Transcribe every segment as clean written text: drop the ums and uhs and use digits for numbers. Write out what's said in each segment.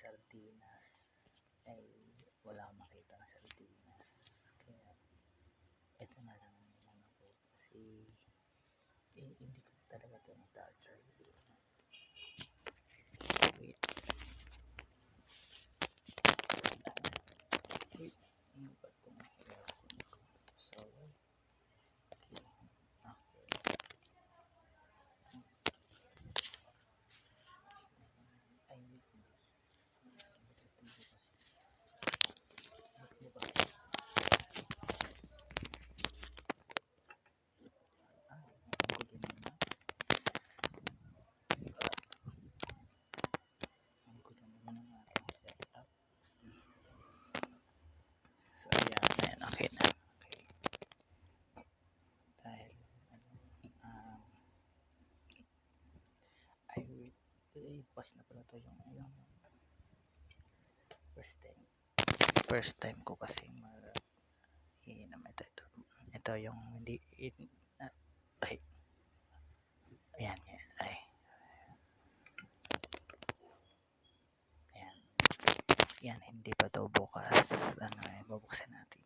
sardinas ay wala akong makita ng sardinas, kaya ito na lang naman ako kasi hindi ko talaga ito na-touch. Wait, ano ba itong earphone ko? Sorry. Ay, wait mo. Okay na. Okay. Dahil ay wait, pas na pala to yung first time ko kasi iinom ito yung hindi ay ayan ay yan hindi pa to bukas, bubuksan natin.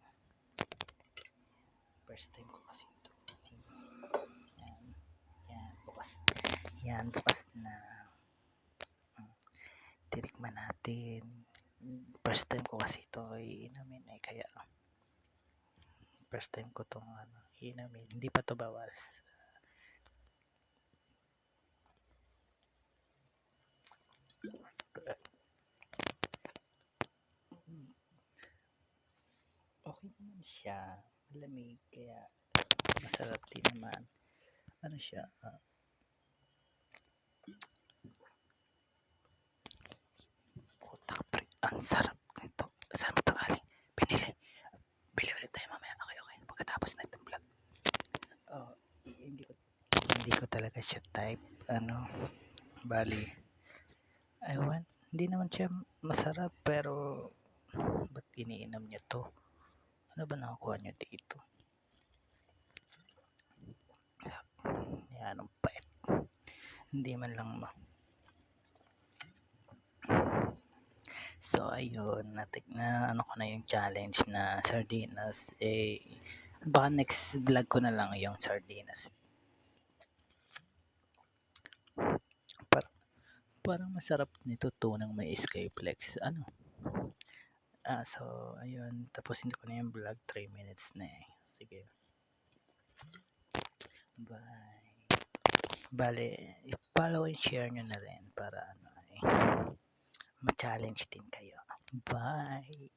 First time ko kasi ito. Yan bukas na. Tinikman natin. First time ko kasi ito iinumin, kaya first time ko itong iinumin, hindi pa to bawas. Okay naman siya, malamig, kaya masarap din naman. Ano siya, ang sarap nito. Saan mo ito galing? Bili ulit tayo mamaya. Okay, pagkatapos na itong vlog. Hindi ko talaga siya type, bali ewan, hindi naman siya masarap, pero ba't iniinom niya to? Ano ba nakukuha niya dito? Yan, ang pait. Hindi man lang So ayun, na ko na yung challenge na sardinas, baka next vlog ko na lang yung sardinas. Parang masarap nito, tunang may Skyflex. So ayun, tapusin ko na yung vlog, 3 minutes na sige, bye. Bale, follow and share nyo na rin para ma-challenge din kayo. Bye.